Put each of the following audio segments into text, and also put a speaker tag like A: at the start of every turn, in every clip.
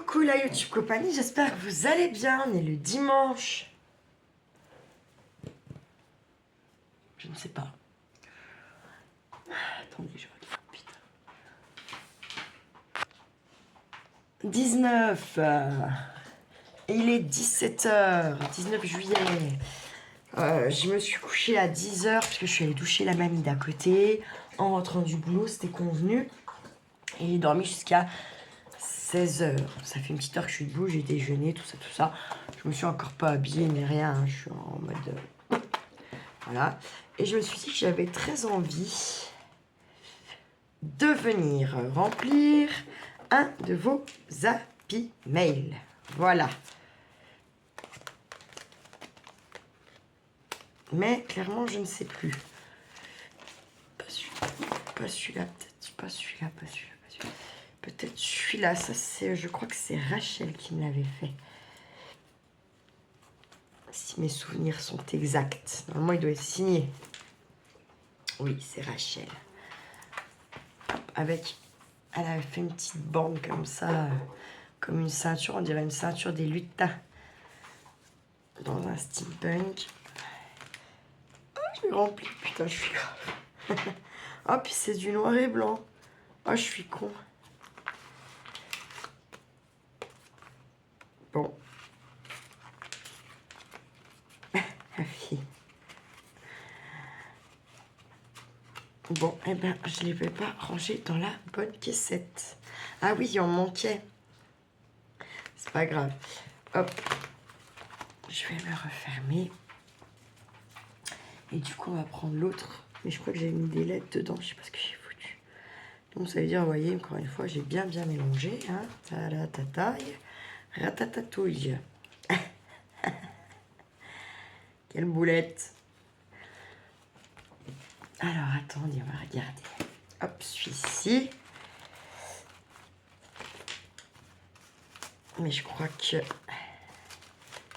A: Coucou la YouTube compagnie, j'espère que vous allez bien. On est le dimanche. Je ne sais pas. Attendez, je vais faire putain. 19. Il est 17h, 19 juillet. Je me suis couchée à 10h parce que je suis allée doucher la mamie d'à côté. En rentrant du boulot, c'était convenu. Et j'ai dormi jusqu'à 16h. Ça fait une petite heure que je suis debout, j'ai déjeuné, tout ça, tout ça. Je me suis encore pas habillée ni rien, hein. Je suis en mode... voilà. Et je me suis dit que j'avais très envie de venir remplir un de vos Happy Mail. Voilà. Mais clairement, je ne sais plus. Pas celui-là, peut-être. Pas celui-là, pas celui-là, pas celui-là. Peut-être celui-là. Ça, c'est, je crois que c'est Rachel qui me l'avait fait. Si mes souvenirs sont exacts. Normalement, il doit être signé. Oui, c'est Rachel. Hop, avec... Elle avait fait une petite bande comme ça, comme une ceinture. On dirait une ceinture des lutins. Dans un steampunk. Oh, je l'ai rempli. Putain, je suis grave. Oh, puis c'est du noir et blanc. Oh, je suis con. Bon. La fille. Bon, eh ben, je ne les vais pas ranger dans la bonne caissette. Ah oui, il en manquait. C'est pas grave. Hop. Je vais me refermer. Et du coup, on va prendre l'autre. Mais je crois que j'ai mis des lettres dedans. Je sais pas ce que j'ai foutu. Donc, ça veut dire, vous voyez, encore une fois, j'ai bien mélangé. Hein. Talatataille. Ratatatouille. Quelle boulette. Alors, attendez, on va regarder. Hop, celui-ci. Mais je crois que...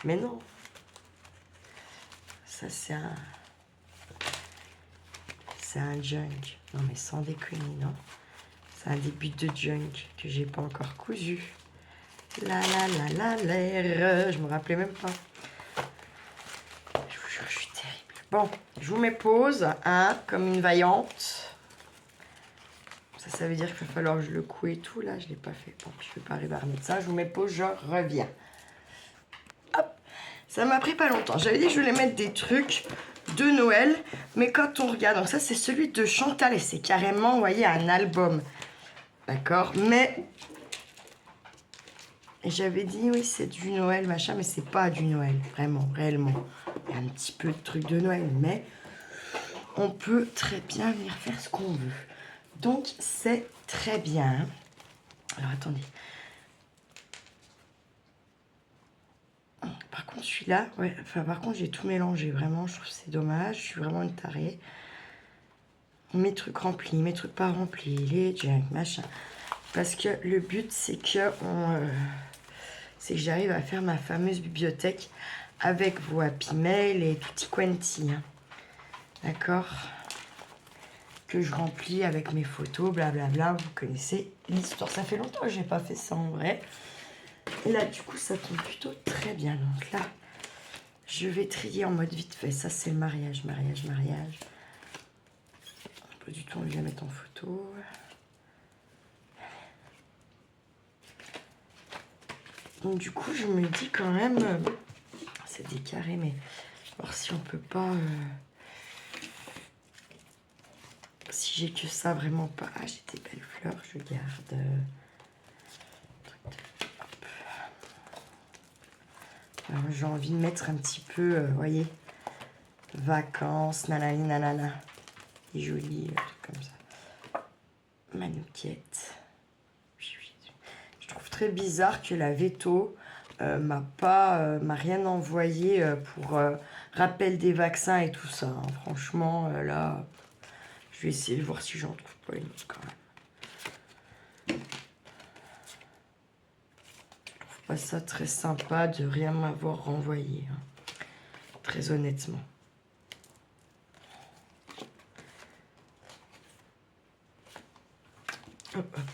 A: Mais non. Ça, c'est un... C'est un junk. Non, mais sans déconner, non. C'est un début de junk que j'ai pas encore cousu. L'air. Je me rappelais même pas. Je vous jure, je suis terrible. Bon, je vous mets pause, hein, comme une vaillante. Ça veut dire qu'il va falloir que je le coue et tout. Là, je l'ai pas fait. Bon, je vais pas rébarmer de ça. Je vous mets pause, je reviens. Hop. Ça m'a pris pas longtemps. J'avais dit que je voulais mettre des trucs de Noël. Mais quand on regarde... Donc ça, c'est celui de Chantal. Et c'est carrément, vous voyez, un album. D'accord. Mais... Et j'avais dit, oui, c'est du Noël, machin. Mais c'est pas du Noël. Vraiment, réellement. Il y a un petit peu de trucs de Noël. Mais on peut très bien venir faire ce qu'on veut. Donc, c'est très bien. Alors, attendez. Par contre, celui-là, ouais, enfin, par contre, j'ai tout mélangé. Vraiment, je trouve que c'est dommage. Je suis vraiment une tarée. Mes trucs remplis, mes trucs pas remplis, les junk, machin. Parce que le but, c'est que j'arrive à faire ma fameuse bibliothèque avec vos Happy Mail et tutti quanti. Hein. D'accord? Que je remplis avec mes photos, blablabla. Vous connaissez l'histoire. Ça fait longtemps que j'ai pas fait ça en vrai. Et là, du coup, ça tombe plutôt très bien. Donc là, je vais trier en mode vite fait. Ça, c'est le mariage. Pas du tout envie de la mettre en photo. Donc, du coup, je me dis quand même... c'est des carrés, mais... voir si on peut pas... si j'ai que ça, vraiment pas... Ah, j'ai des belles fleurs, je garde... j'ai envie de mettre un petit peu, vous voyez, vacances, nanani, nanana. Et joli, truc comme ça. Manouquette. Je trouve très bizarre que la Veto m'a rien envoyé pour rappel des vaccins et tout ça. Hein. Franchement, là, je vais essayer de voir si j'en trouve pas une autre quand même. Pas ça très sympa de rien m'avoir renvoyé, hein. Très honnêtement. Hop, hop.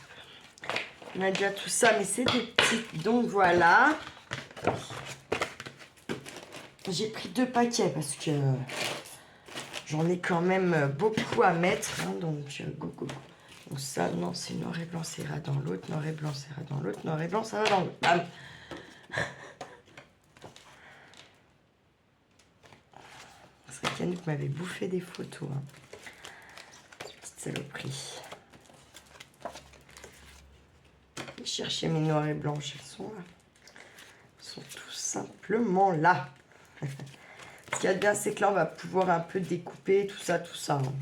A: On a déjà tout ça, mais c'est des petites. Donc voilà. J'ai pris 2 paquets parce que j'en ai quand même beaucoup à mettre. Hein, donc, go, go, go. Donc ça, non, c'est noir et blanc, ça ira dans l'autre. Noir et blanc, ça ira dans l'autre. Noir et blanc, ça va dans l'autre. Bam. C'est vrai qu'Yannick m'avait bouffé des photos. Hein. Petite saloperie. Je cherchais mes noirs et blanches, elles sont là. Elles sont tout simplement là. Ce qu'il y a de bien, c'est que là, on va pouvoir un peu découper tout ça, tout ça. Hein.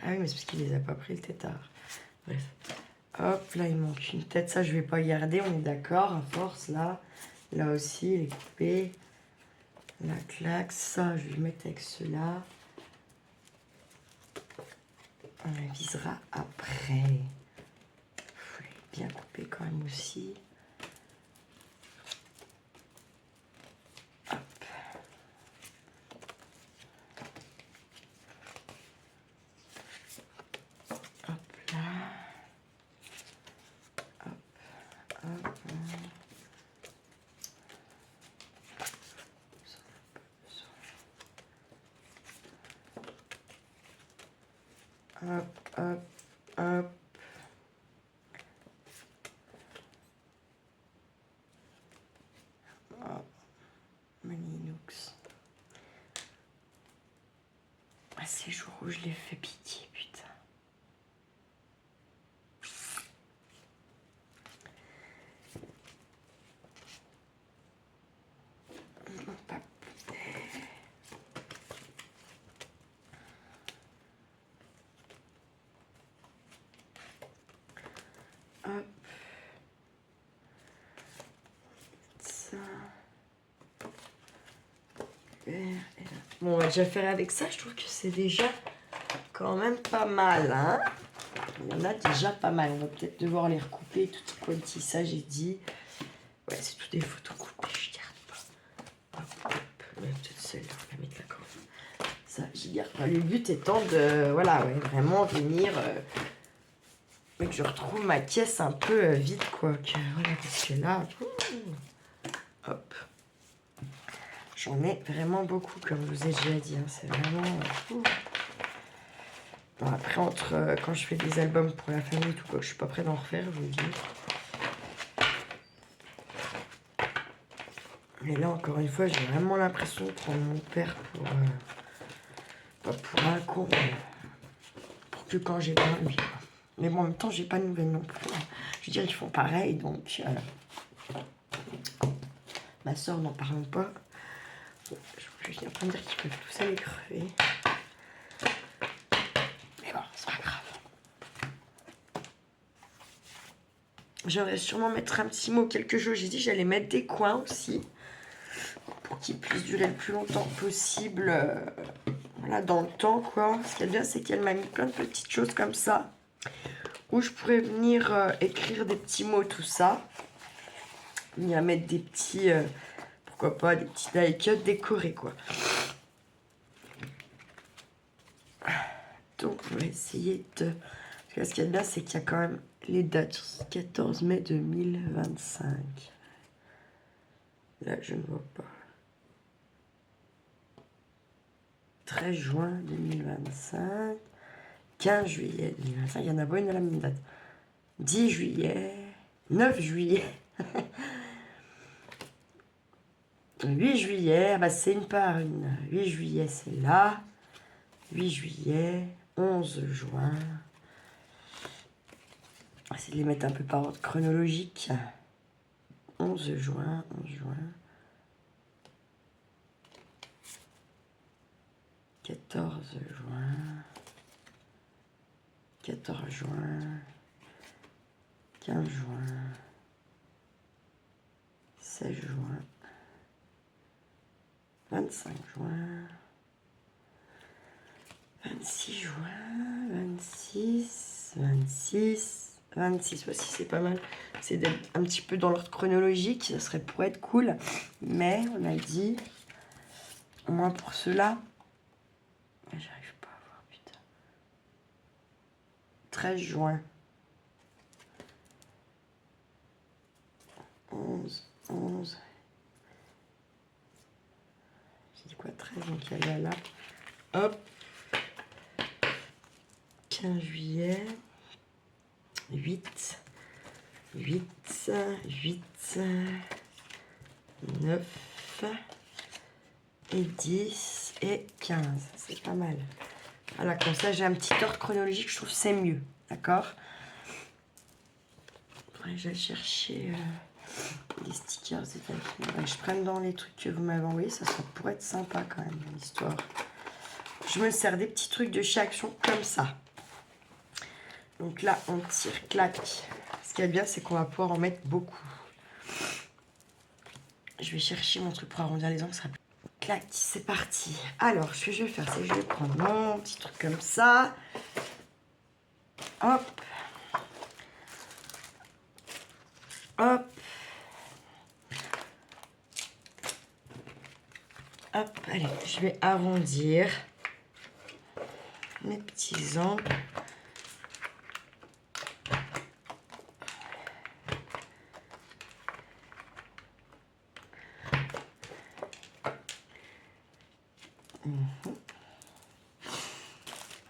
A: Ah oui, mais c'est parce qu'il les a pas pris le tétard. Bref. Hop, là, il manque une tête. Ça, je vais pas garder, on est d'accord. À force, là. Là aussi, il est coupé. La claque. Ça, je vais le mettre avec ceux-là. On la visera après. Il est bien coupé quand même aussi. Hop. Hop là. Hop. Hop. Hop, hop, hop. Oh, Maninox. Ah, ces jours où je l'ai fait pitié, putain. Hop. Ça. Et là. Bon, on va déjà faire avec ça. Je trouve que c'est déjà quand même pas mal, hein. Il y en a déjà pas mal. On va peut-être devoir les recouper. Tout est quanti, ça j'ai dit. Ouais, c'est tout des photos coupées. Je garde pas. Hop, hop. Ouais, peut-être celle-là. On va la mettre là quand même. Ça, j'y garde pas. Le but étant de, voilà, ouais, vraiment venir... mais que je retrouve ma caisse un peu vide, quoi. Que, voilà, parce que là... hop. J'en ai vraiment beaucoup, comme je vous ai déjà dit. Hein. C'est vraiment... Bon, après, entre quand je fais des albums pour la famille, tout quoi, je suis pas prête d'en refaire, je vous le dis. Mais là, encore une fois, j'ai vraiment l'impression de prendre mon père pour... pas pour un con, mais pour que quand j'ai besoin de lui. Mais bon, en même temps, j'ai pas de nouvelles non plus. Je veux dire, ils font pareil, donc... ma soeur, n'en parlons pas. Je suis en train de dire qu'ils peuvent tous aller crever. Mais bon, c'est pas grave. J'aurais sûrement mettre un petit mot, quelque chose. J'ai dit j'allais mettre des coins aussi. Pour qu'ils puissent durer le plus longtemps possible. Voilà, dans le temps, quoi. Ce qu'il y a bien, c'est qu'elle m'a mis plein de petites choses comme ça. Où je pourrais venir écrire des petits mots, tout ça. Il y a mettre des petits... pourquoi pas, des petits die cuts décorés, quoi. Donc, on va essayer de... Parce que ce qu'il y a de bien, c'est qu'il y a quand même les dates. 14 mai 2025. Là, je ne vois pas. 13 juin 2025. 15 juillet 2025. Il y en a pas une à la même date. 10 juillet. 9 juillet. 8 juillet. Ah bah, c'est une par une. 8 juillet, c'est là. 8 juillet. 11 juin. On va essayer de les mettre un peu par ordre chronologique. 11 juin. 11 juin. 14 juin. 14 juin. 15 juin. 16 juin. 25 juin. 26 juin. 26. 26. 26. Voici, c'est pas mal. C'est d'être un petit peu dans l'ordre chronologique. Ça serait pour être cool. Mais on a dit, au moins pour ceux-là, j'arrive pas. 13 juin. 11. J'ai dit quoi, 13, donc il y a là. Hop. 15 juillet. 8. 9 et 10 et 15. C'est pas mal. Voilà, comme ça, j'ai un petit ordre chronologique. Je trouve que c'est mieux. D'accord? Faudrait que j'aille chercher les stickers. Je prenne dans les trucs que vous m'avez envoyés. Ça pourrait être sympa quand même, l'histoire. Je me sers des petits trucs de chez Action comme ça. Donc là, on tire, clac. Ce qui est bien, c'est qu'on va pouvoir en mettre beaucoup. Je vais chercher mon truc pour arrondir les angles. Ça sera plus... Clac, c'est parti. Alors, ce que je vais faire, c'est que je vais prendre mon petit truc comme ça. Hop. Hop. Hop, allez, je vais arrondir mes petits angles.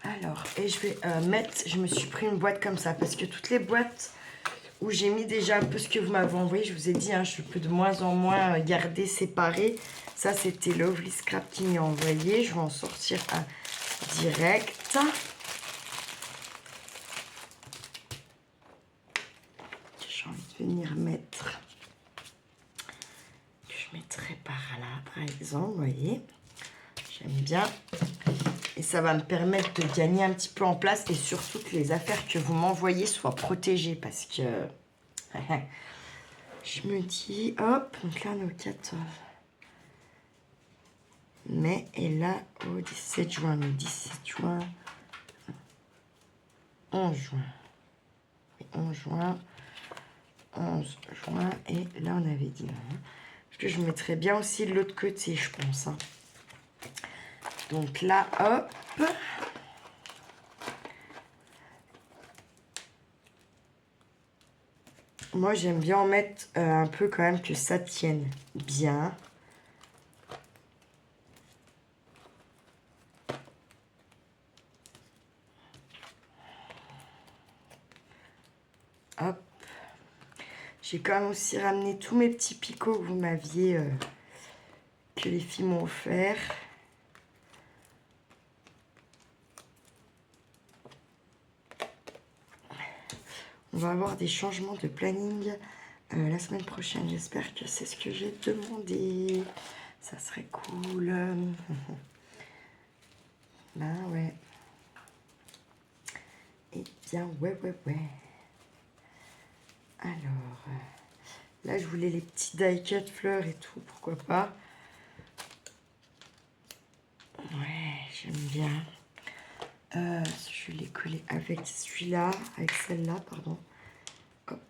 A: Alors, et je vais mettre, je me suis pris une boîte comme ça, parce que toutes les boîtes où j'ai mis déjà un peu ce que vous m'avez envoyé, je vous ai dit, hein, je peux de moins en moins garder séparé. Ça, c'était Lovely Scrap qui m'a envoyé. Je vais en sortir un direct. J'ai envie de venir mettre, que je mettrai par là, par exemple, vous voyez. J'aime bien. Et ça va me permettre de gagner un petit peu en place et surtout que les affaires que vous m'envoyez soient protégées parce que je me dis, hop, donc là on est au 14 mai et là au 17 juin, le 17 juin, 11 juin, 11 juin, 11 juin et là on avait dit non. Parce que je mettrais bien aussi de l'autre côté, je pense. Hein. Donc là, hop. Moi, j'aime bien en mettre un peu quand même que ça tienne bien. Hop. J'ai quand même aussi ramené tous mes petits picots que vous m'aviez, que les filles m'ont offert. On va avoir des changements de planning la semaine prochaine. J'espère que c'est ce que j'ai demandé. Ça serait cool. Ben ouais. Eh bien, ouais. Alors, là, je voulais les petits die-cut fleurs et tout. Pourquoi pas. Ouais, j'aime bien. Je vais les coller avec celui-là, avec celle-là, pardon. Hop.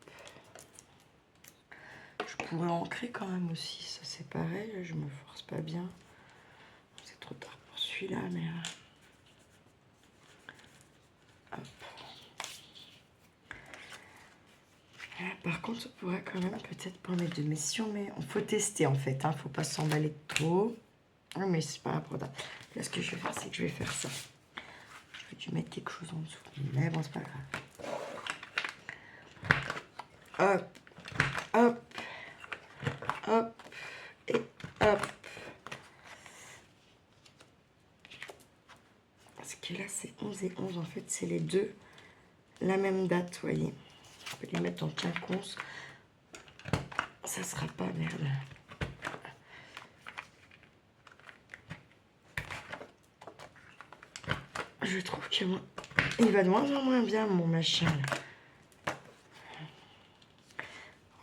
A: Je pourrais ancrer quand même aussi, ça c'est pareil, je me force pas bien. C'est trop tard pour celui-là, mais... Hop. Là, par contre, on pourrait quand même peut-être pas mettre de mission, mais il faut tester en fait, hein, faut pas s'emballer trop. Oui, mais c'est pas grave. Là, ce que je vais faire, c'est que je vais faire ça. Je vais dû mettre quelque chose en dessous, mais bon, c'est pas grave. Hop, hop, hop, et hop. Parce que là, c'est 11 et 11. En fait, c'est les deux la même date, vous voyez. Je peux les mettre en quinconce. Ça sera pas merde. Je trouve que moi, il va de moins en moins bien, mon machin.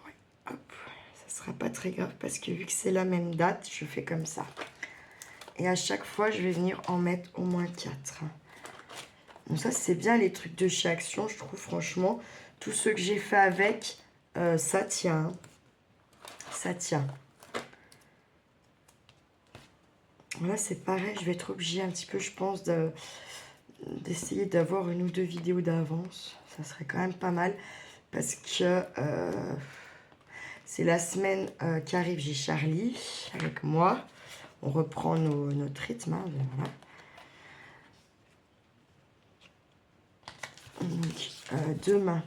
A: Ouais, hop. Ça sera pas très grave parce que vu que c'est la même date, je fais comme ça. Et à chaque fois, je vais venir en mettre au moins 4. Donc ça, c'est bien les trucs de chez Action, je trouve, franchement. Tous ceux que j'ai fait avec, ça tient. Ça tient. Là, c'est pareil, je vais être obligée un petit peu, je pense, d'essayer d'avoir une ou deux vidéos d'avance. Ça serait quand même pas mal. Parce que c'est la semaine qui arrive. J'ai Charlie avec moi. On reprend notre rythme. Hein, voilà. Donc, demain,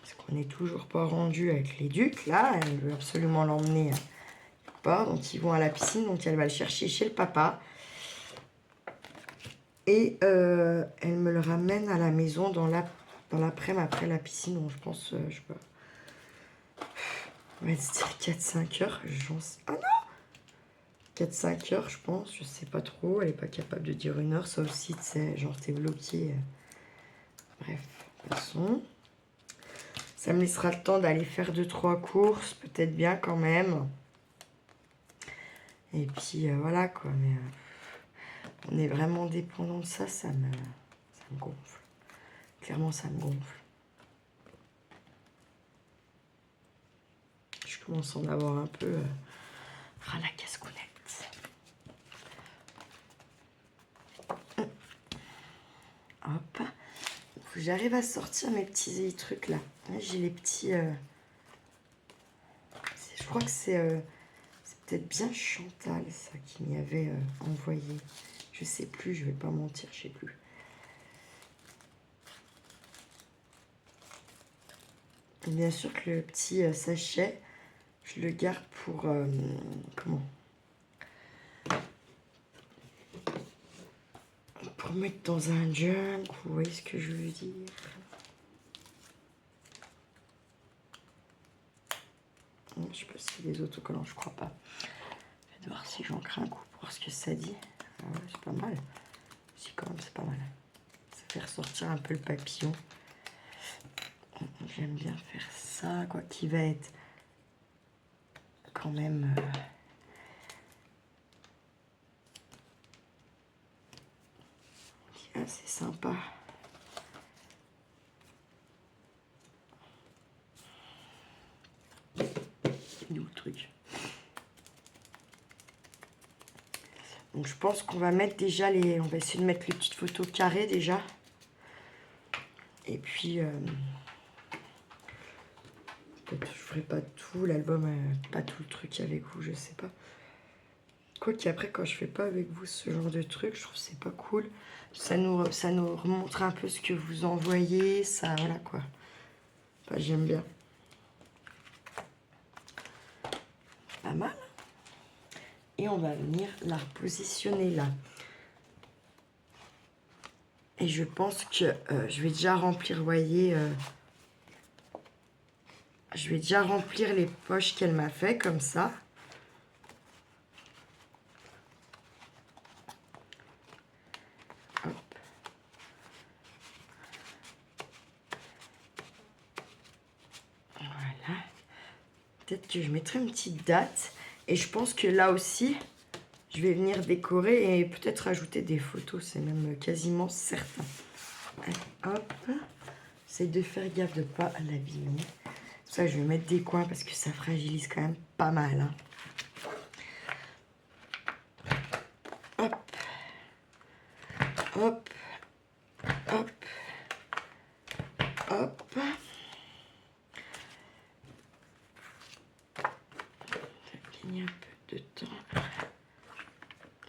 A: parce qu'on n'est toujours pas rendu avec les ducs. Là, elle veut absolument l'emmener pas. Donc, ils vont à la piscine. Donc, elle va le chercher chez le papa. Et elle me le ramène à la maison dans l'après-midi après la piscine. Donc, je pense, je sais pas. On va dire 4-5 heures. Ah non, 4-5 heures, je pense. Je sais pas trop. Elle est pas capable de dire une heure. Ça aussi, tu sais, genre, t'es bloqué. Bref, de toute façon. Ça me laissera le temps d'aller faire 2-3 courses. Peut-être bien quand même. Et puis, voilà, quoi. Mais on est vraiment dépendant de ça. Ça me gonfle. Clairement, ça me gonfle. Je commence à en avoir un peu ras la casse-counette. Hop. Faut que j'arrive à sortir mes petits trucs là. J'ai les petits... je crois que c'est peut-être bien Chantal, ça, qui m'y avait envoyé. Je sais plus, je vais pas mentir, je sais plus. Et bien sûr que le petit sachet, je le garde pour... comment ? Pour mettre dans un junk, vous voyez ce que je veux dire ? Non, je sais pas si c'est des autocollants, je crois pas. Je vais voir si j'en crée un coup pour voir ce que ça dit. Ah ouais, c'est pas mal. Si, quand même, c'est pas mal. Ça fait ressortir un peu le papillon. J'aime bien faire ça, quoi, qui va être quand même... assez sympa. Il est où le truc ? Donc je pense qu'on va mettre déjà les... On va essayer de mettre les petites photos carrées déjà. Et puis... peut-être je ferai pas tout l'album, pas tout le truc avec vous, je sais pas. Quoi qu'après, quand je fais pas avec vous ce genre de truc, je trouve que c'est pas cool. Ça nous remontre un peu ce que vous envoyez, ça, voilà quoi. Enfin, j'aime bien. Pas mal. Et on va venir la repositionner là. Et je pense que je vais déjà remplir, vous voyez, je vais déjà remplir les poches qu'elle m'a fait comme ça. Hop. Voilà. Peut-être que je mettrai une petite date. Et je pense que là aussi, je vais venir décorer et peut-être rajouter des photos. C'est même quasiment certain. Hop. J'essaie de faire gaffe de ne pas l'abîmer. Ça, je vais mettre des coins parce que ça fragilise quand même pas mal. Hein. Hop. Hop. Hop. Hop. Gagner un peu de temps.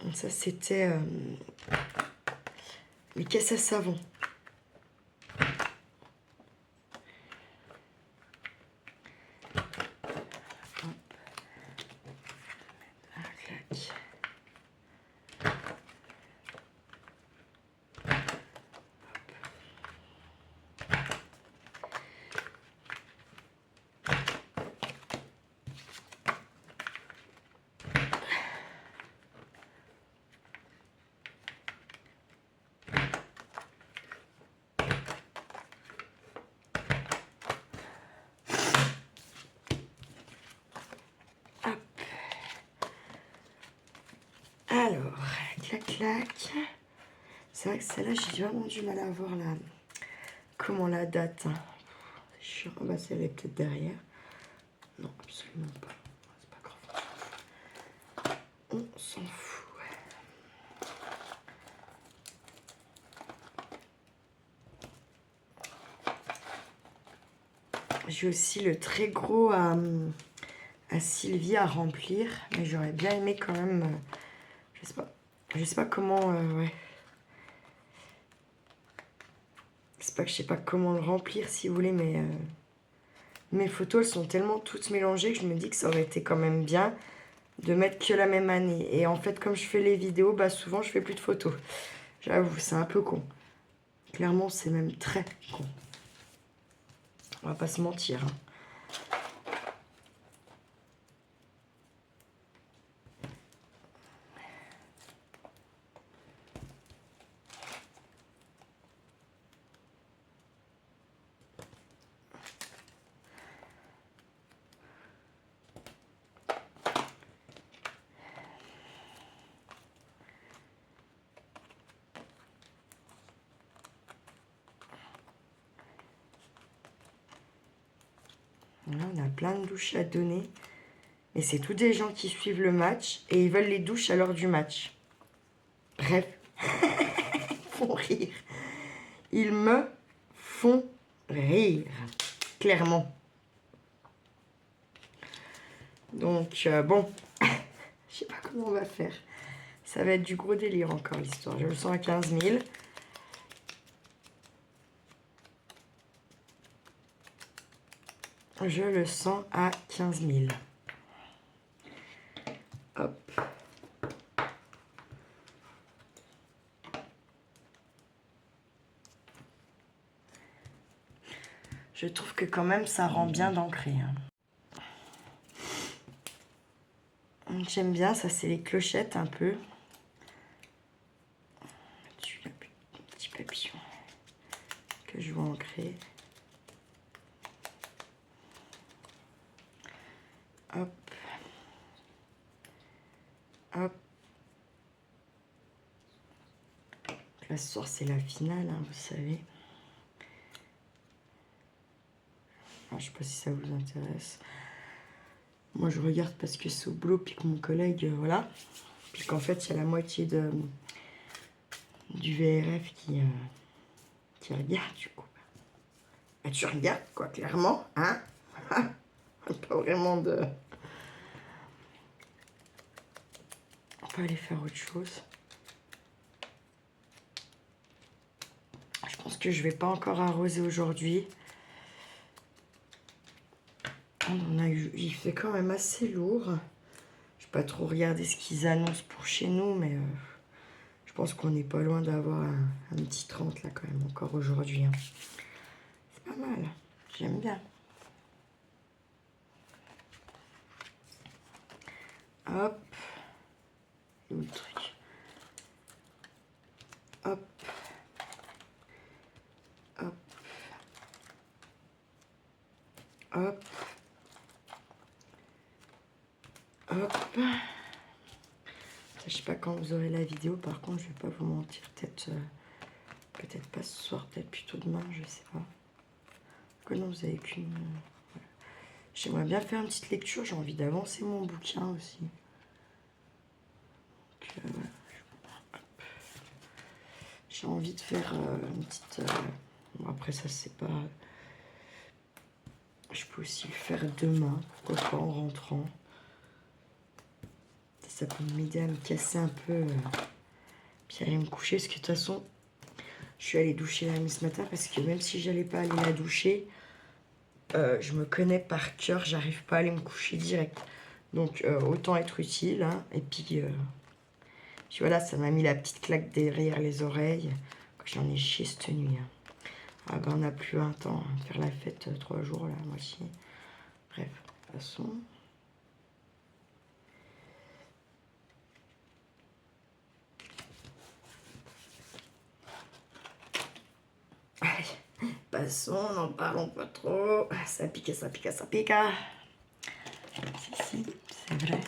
A: Donc ça, c'était les caisses à savon. Alors, clac, clac. C'est vrai que celle-là, j'ai vraiment du mal à voir la date. C'est chiant. Ah bah, celle-là est peut-être derrière. Non, absolument pas. C'est pas grave. On s'en fout. J'ai aussi le très gros à Sylvie à remplir. Mais j'aurais bien aimé quand même... je sais pas. Je sais pas comment... ouais. C'est pas que je sais pas comment le remplir si vous voulez, mais... mes photos, elles sont tellement toutes mélangées que je me dis que ça aurait été quand même bien de mettre que la même année. Et en fait, comme je fais les vidéos, bah souvent je fais plus de photos. J'avoue, c'est un peu con. Clairement, c'est même très con. On va pas se mentir. Hein. Là, on a plein de douches à donner. Mais c'est tous des gens qui suivent le match et ils veulent les douches à l'heure du match. Bref, ils font rire. Ils me font rire. Clairement. Donc, bon, je sais pas comment on va faire. Ça va être du gros délire encore, l'histoire. Je le sens à 15 000. Je le sens à 15 000. Hop. Je trouve que quand même, ça rend bien d'ancrer. Hein. J'aime bien, ça c'est les clochettes un peu. Dessus, un petit papillon que je vais ancrer. Hop. Hop. Là, ce soir, c'est la finale, hein, vous savez. Alors, je sais pas si ça vous intéresse. Moi, je regarde parce que c'est au boulot, puis que mon collègue, voilà. Puis qu'en fait, il y a la moitié du VRF qui regarde, du coup. Bah, tu regardes, quoi, clairement, hein. Pas vraiment de... On peut aller faire autre chose. Je pense que je vais pas encore arroser aujourd'hui. Il fait quand même assez lourd. Je vais pas trop regarder ce qu'ils annoncent pour chez nous, mais je pense qu'on n'est pas loin d'avoir un petit 30 là quand même encore aujourd'hui. Hein. C'est pas mal. J'aime bien. Hop. Où le truc? Hop. Hop. Hop. Hop. Je sais pas quand vous aurez la vidéo, par contre, je vais pas vous mentir. Peut-être pas ce soir, peut-être plutôt demain, je sais pas. Que non, vous avez qu'une... Voilà. J'aimerais bien faire une petite lecture, j'ai envie d'avancer mon bouquin aussi. J'ai envie de faire une petite... Bon, après ça, c'est pas... Je peux aussi le faire demain, pourquoi pas en rentrant. Ça peut m'aider à me casser un peu, puis aller me coucher, parce que de toute façon, je suis allée doucher la nuit ce matin, parce que même si j'allais pas aller la doucher, je me connais par cœur, j'arrive pas à aller me coucher direct. Donc autant être utile, hein, et puis voilà, ça m'a mis la petite claque derrière les oreilles, j'en ai chié cette nuit. Hein. Ah ben on n'a plus un temps, hein, faire la fête 3 jours là, moi aussi. Bref, de toute façon... Passons, n'en parlons pas trop. Ça pique, ça pique, ça pique. Si, c'est vrai.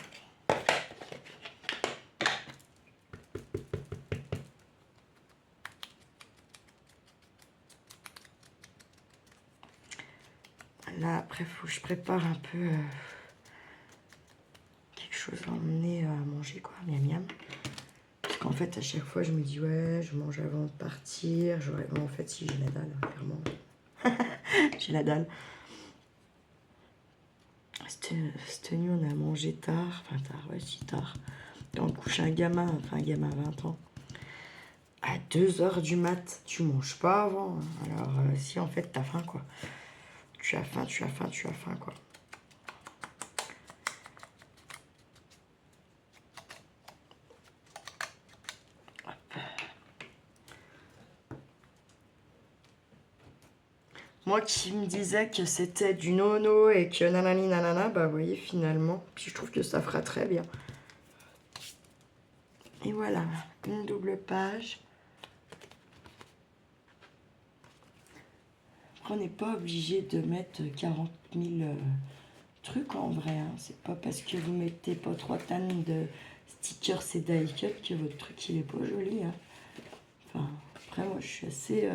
A: Là, après, il faut que je prépare un peu quelque chose à emmener à manger, quoi. Miam miam. Parce qu'en fait, à chaque fois, je me dis, ouais, je mange avant de partir. En fait, si j'ai la dalle, hein, clairement. J'ai la dalle. Cette nuit, on a mangé tard. Enfin, tard, ouais, si tard. Et on couche un gamin à 20 ans. À 2 h du mat, tu manges pas avant. Alors, si, en fait, t'as faim, quoi. Tu as faim, quoi. Moi qui me disais que c'était du nono et que nanani nanana, bah vous voyez finalement. Puis je trouve que ça fera très bien. Et voilà, une double page. On n'est pas obligé de mettre 40 000 trucs en vrai. Hein. C'est pas parce que vous mettez pas 3 tonnes de stickers et die-cut que votre truc il est pas joli. Hein. Enfin, après moi je suis assez...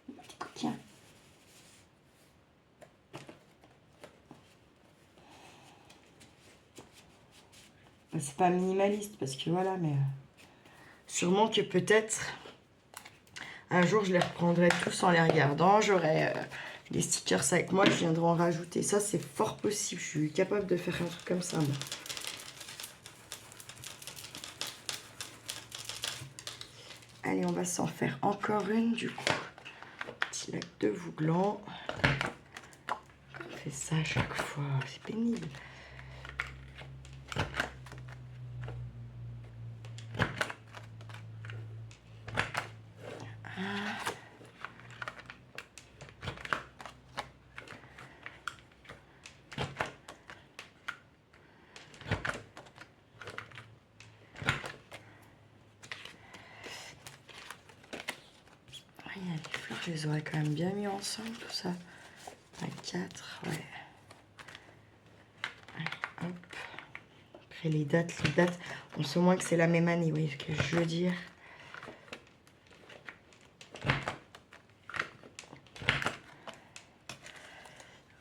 A: Petit coquin. C'est pas minimaliste parce que voilà, mais sûrement que peut-être un jour je les reprendrai tous en les regardant. J'aurai les stickers avec moi, je viendrai en rajouter. Ça, c'est fort possible. Je suis capable de faire un truc comme ça. Moi. Allez, on va s'en faire encore une du coup. Petit lac de Vouglan. On fait ça à chaque fois, c'est pénible. Les fleurs, je les aurais quand même bien mis ensemble, tout ça. À 4, ouais. Allez, hop. Après les dates, on sait au moins que c'est la même année, vous voyez ce que je veux dire.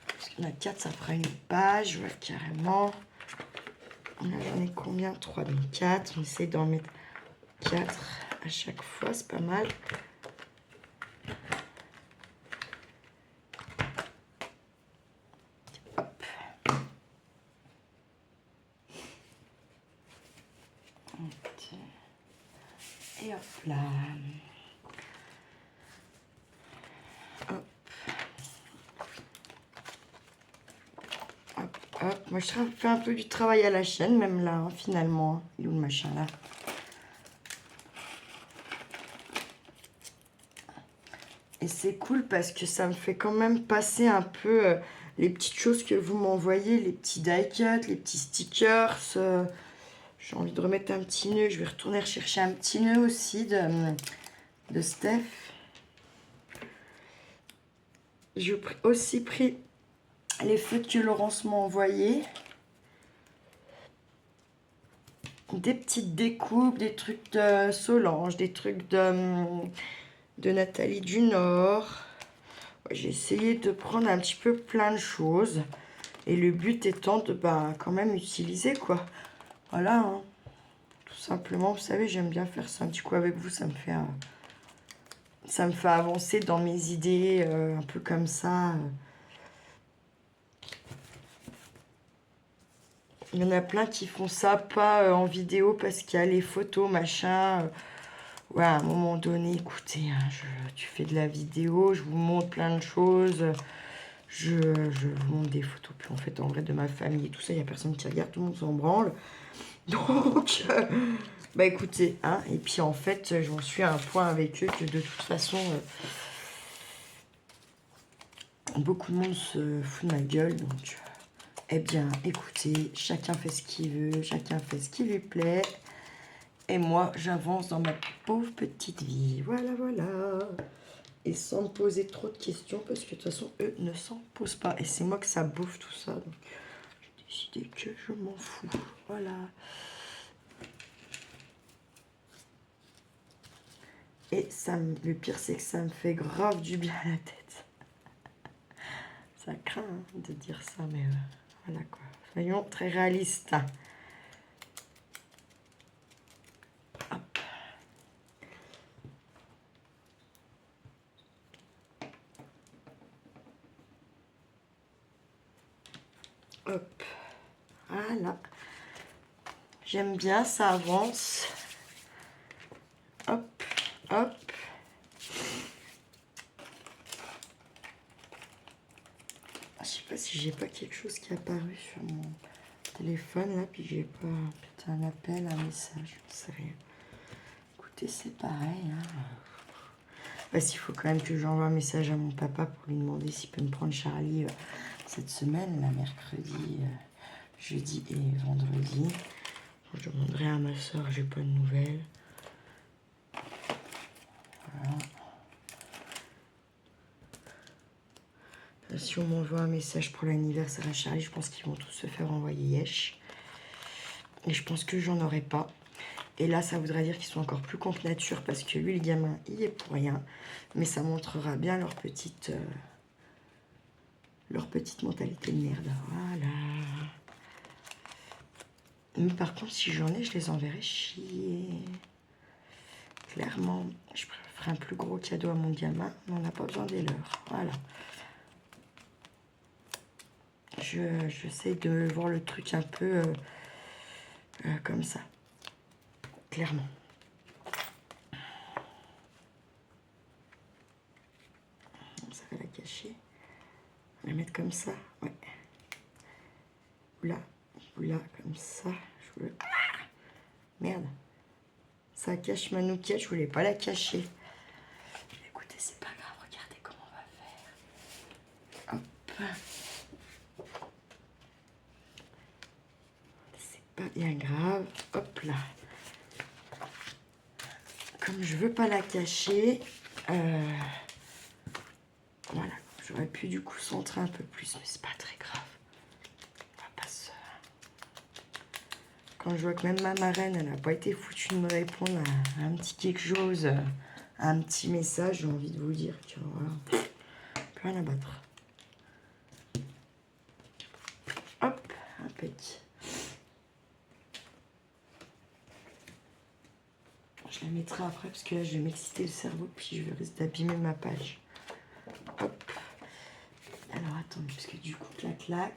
A: Parce qu'on a 4, ça fera une page, ouais, carrément. Là, j'en ai combien? 3, donc 4. On essaie d'en mettre 4 à chaque fois, c'est pas mal. Hop. Et hop là. Hop. Hop, hop. Moi, je fais un peu du travail à la chaîne, même là, hein, finalement. Il est où le machin là? Et c'est cool parce que ça me fait quand même passer un peu les petites choses que vous m'envoyez, les petits die-cut, les petits stickers. J'ai envie de remettre un petit nœud. Je vais retourner rechercher un petit nœud aussi de Steph. J'ai aussi pris les feutres que Laurence m'a envoyés. Des petites découpes, des trucs de Solange, des trucs de Nathalie du Nord. Ouais, j'ai essayé de prendre un petit peu plein de choses. Et le but étant de quand même utiliser quoi. Voilà, hein. Tout simplement, vous savez, j'aime bien faire ça un petit coup avec vous. Ça me fait avancer dans mes idées, un peu comme ça. Il y en a plein qui font ça, pas en vidéo parce qu'il y a les photos, machin. Ouais, à un moment donné, écoutez, hein, tu fais de la vidéo, je vous montre plein de choses. Je vous montre des photos. Puis en fait, en vrai, de ma famille et tout ça, il n'y a personne qui regarde, tout le monde s'en branle. Donc, bah écoutez, hein, et puis en fait, j'en suis à un point avec eux que de toute façon, beaucoup de monde se fout de ma gueule. Donc, eh bien, écoutez, chacun fait ce qu'il veut, chacun fait ce qui lui plaît. Et moi, j'avance dans ma pauvre petite vie. Voilà, voilà. Et sans me poser trop de questions, parce que de toute façon, eux ne s'en posent pas. Et c'est moi que ça bouffe tout ça. Donc, j'ai décidé que je m'en fous. Voilà. Et le pire, c'est que ça me fait grave du bien à la tête. Ça craint hein, de dire ça, mais voilà quoi. Soyons très réalistes. Hop. Hop, voilà. J'aime bien, ça avance. Hop, hop. Je sais pas si j'ai pas quelque chose qui est apparu sur mon téléphone là, puis j'ai pas peut-être un appel, un message, je sais rien. Écoutez, c'est pareil. Hein. Parce qu'il faut quand même que j'envoie un message à mon papa pour lui demander s'il peut me prendre Charlie cette semaine, là, mercredi, jeudi et vendredi. Je demanderai à ma soeur, j'ai pas de nouvelles. Voilà. Si on m'envoie un message pour l'anniversaire à Charlie, je pense qu'ils vont tous se faire envoyer yesh. Et je pense que j'en aurai pas. Et là, ça voudrait dire qu'ils sont encore plus contre nature parce que lui, le gamin, il est pour rien. Mais ça montrera bien leur petite mentalité de merde. Voilà. Mais par contre, si j'en ai, je les enverrai chier. Clairement, je ferai un plus gros cadeau à mon gamin. Mais on n'a pas besoin des leurs. Voilà. J'essaie de voir le truc un peu comme ça. Clairement. Ça va la cacher. On va la mettre comme ça. Ouais. Ou là, comme ça. Je veux... Ah, merde. Ça cache ma nouquette, je voulais pas la cacher. Écoutez, c'est pas grave, regardez comment on va faire. Hop. C'est pas bien grave. Hop là. Comme je veux pas la cacher, voilà. J'aurais pu du coup centrer un peu plus, mais c'est pas très grave. On va pas se... Quand je vois que même ma marraine, elle n'a pas été foutue de me répondre à un petit quelque chose, à un petit message, j'ai envie de vous dire que voilà, plus rien à battre. Hop, impec. Je la mettrai après parce que là, je vais m'exciter le cerveau, puis je vais risquer d'abîmer ma page. Hop. Alors, attendez, parce que du coup, clac.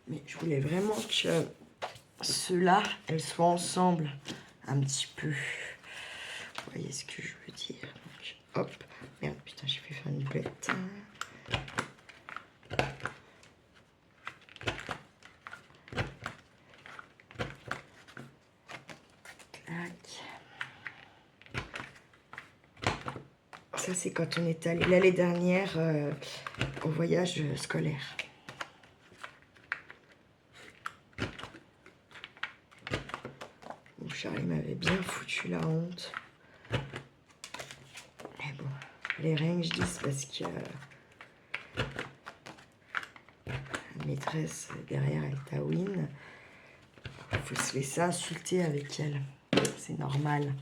A: Mais je voulais vraiment que ceux-là, elles soient ensemble un petit peu. Vous voyez ce que je veux dire. Donc, hop. Merde, putain, j'ai fait faire une boulette. Clac. Ça, c'est quand on est allé l'année dernière au voyage scolaire. Où Charlie m'avait bien foutu la honte. Mais bon, les règles, je dis, c'est parce que la maîtresse derrière, elle taouine. Il faut se laisser insulter avec elle. C'est normal.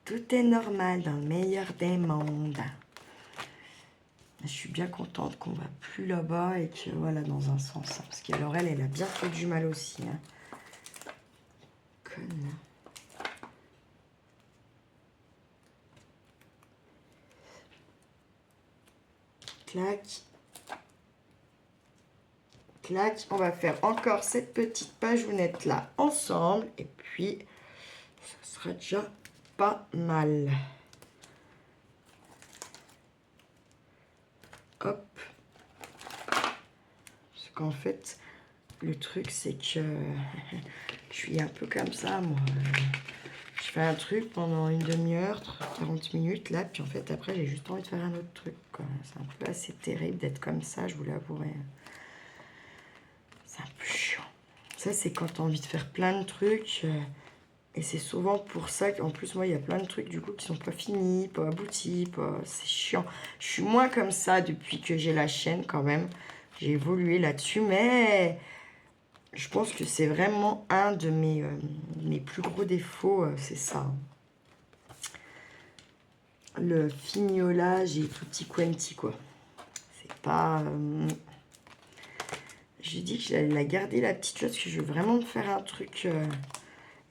A: Tout est normal dans le meilleur des mondes. Je suis bien contente qu'on va plus là-bas et que voilà, dans un sens. Hein, parce qu'alors elle a bien fait du mal aussi. Hein. Conne. Clac. Clac. On va faire encore cette petite pageounette là ensemble. Et puis, ça sera déjà pas mal. Hop. Parce qu'en fait, le truc, c'est que je suis un peu comme ça, moi. Je fais un truc pendant une demi-heure, 40 minutes, là, puis en fait, après, j'ai juste envie de faire un autre truc, quoi. C'est un peu assez terrible d'être comme ça, je vous l'avouerai. C'est un peu chiant. Ça, c'est quand t'as envie de faire plein de trucs. Et c'est souvent pour ça qu'en plus, moi, il y a plein de trucs, du coup, qui sont pas finis, pas aboutis, pas... C'est chiant. Je suis moins comme ça depuis que j'ai la chaîne, quand même. J'ai évolué là-dessus, mais... Je pense que c'est vraiment un de mes plus gros défauts, c'est ça. Le fignolage et tutti quanti, quoi. C'est pas... J'ai dit que j'allais la garder, la petite chose, parce que je veux vraiment me faire un truc...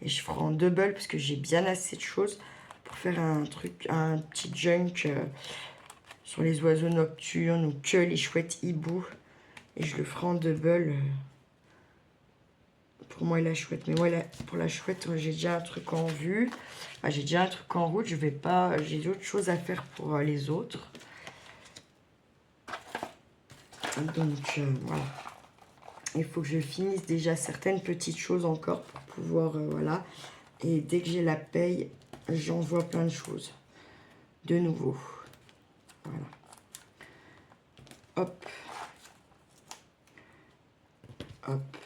A: et je ferai en double, parce que j'ai bien assez de choses pour faire un truc, un petit junk sur les oiseaux nocturnes ou que les chouettes hiboux. Et je le ferai en double pour moi et la chouette. Mais moi, pour la chouette, j'ai déjà un truc en vue. Enfin, j'ai déjà un truc en route. Je vais pas... J'ai d'autres choses à faire pour les autres. Donc, voilà. Il faut que je finisse déjà certaines petites choses encore pour pouvoir... voilà. Et dès que j'ai la paye, j'envoie plein de choses. De nouveau. Voilà. Hop. Hop.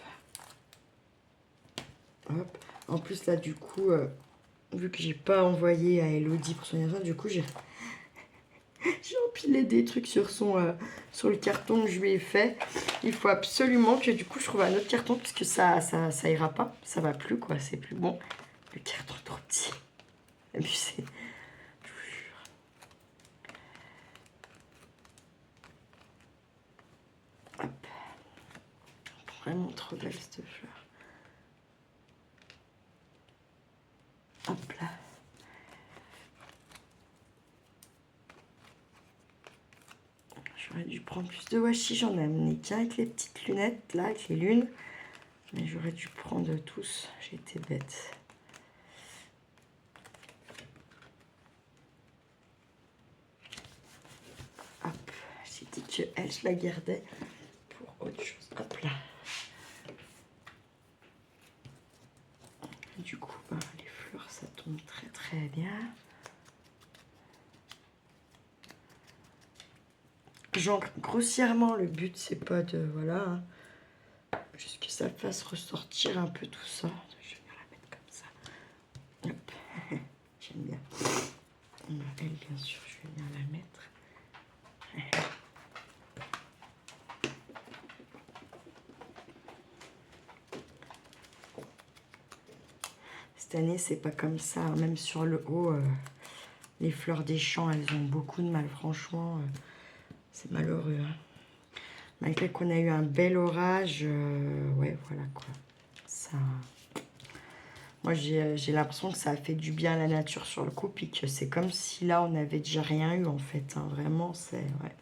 A: Hop. En plus, là, du coup, vu que j'ai pas envoyé à Elodie pour son anniversaire, du coup, j'ai empilé des trucs sur sur le carton que je lui ai fait. Il faut absolument que, du coup, je trouve un autre carton, parce que ça ira pas. Ça va plus, quoi. C'est plus bon. Le carton est trop petit. Abusé. Je vous jure. Hop. Vraiment trop belle, cette fleur. Hop là. J'aurais dû prendre plus de washi. J'en ai amené qu'un avec les petites lunettes, là, avec les lunes. Mais j'aurais dû prendre tous. J'ai été bête. Hop. J'ai dit que elle, je la gardais pour autre chose. Hop là. Et du coup, ben, les fleurs, ça tombe très très bien. Genre, grossièrement, le but, c'est pas de... Voilà. Hein, juste que ça fasse ressortir un peu tout ça. Je vais venir la mettre comme ça. Hop. J'aime bien. Elle, bien sûr, je vais venir la mettre. Cette année, c'est pas comme ça. Même sur le haut, les fleurs des champs, elles ont beaucoup de mal. Franchement, c'est malheureux. Hein. Malgré qu'on a eu un bel orage, ouais, voilà quoi. Ça... Moi, j'ai l'impression que ça a fait du bien à la nature sur le coup, puis que c'est comme si là, on n'avait déjà rien eu en fait. Hein. Vraiment, c'est... Ouais.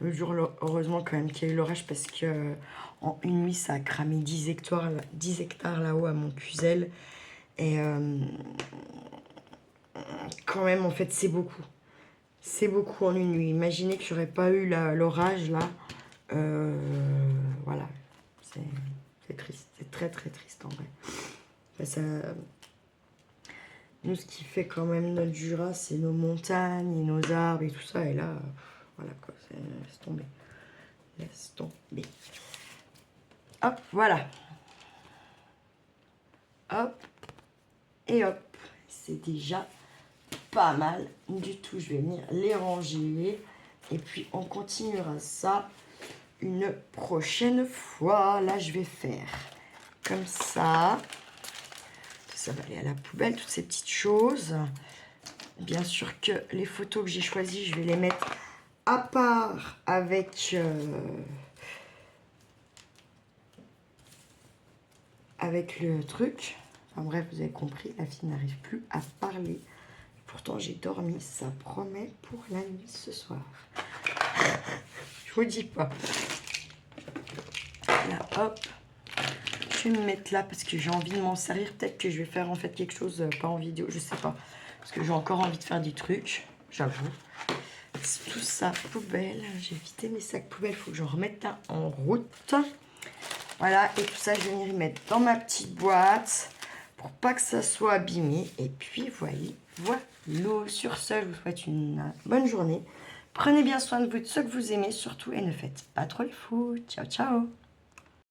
A: Le jour, heureusement quand même qu'il y a eu l'orage, parce que en une nuit, ça a cramé 10 hectares là-haut à Montcuzel. Et quand même, en fait, c'est beaucoup. C'est beaucoup en une nuit. Imaginez que j'aurais pas eu l'orage là. Voilà. C'est triste. C'est très très triste en vrai. Enfin, ça... Nous, ce qui fait quand même notre Jura, c'est nos montagnes et nos arbres et tout ça. Et là, voilà quoi. Laisse tomber. Laisse tomber. Hop, voilà. Hop. Et hop. C'est déjà pas mal du tout. Je vais venir les ranger. Et puis, on continuera ça une prochaine fois. Là, je vais faire comme ça. Ça va aller à la poubelle, toutes ces petites choses. Bien sûr que les photos que j'ai choisies, je vais les mettre à part avec... avec le truc. Enfin bref, vous avez compris, la fille n'arrive plus à parler. Pourtant, j'ai dormi, ça promet pour la nuit ce soir. Je vous dis pas. Là, hop. Je vais me mettre là parce que j'ai envie de m'en servir. Peut-être que je vais faire en fait quelque chose, pas en vidéo, je sais pas. Parce que j'ai encore envie de faire des trucs, j'avoue. Tout ça, poubelle. J'ai vidé mes sacs poubelles, il faut que j'en remette un en route. Voilà, et tout ça, je vais venir y mettre dans ma petite boîte pour pas que ça soit abîmé. Et puis, voilà. Sur ce, je vous souhaite une bonne journée. Prenez bien soin de vous, de ceux que vous aimez surtout, et ne faites pas trop les fous. Ciao, ciao.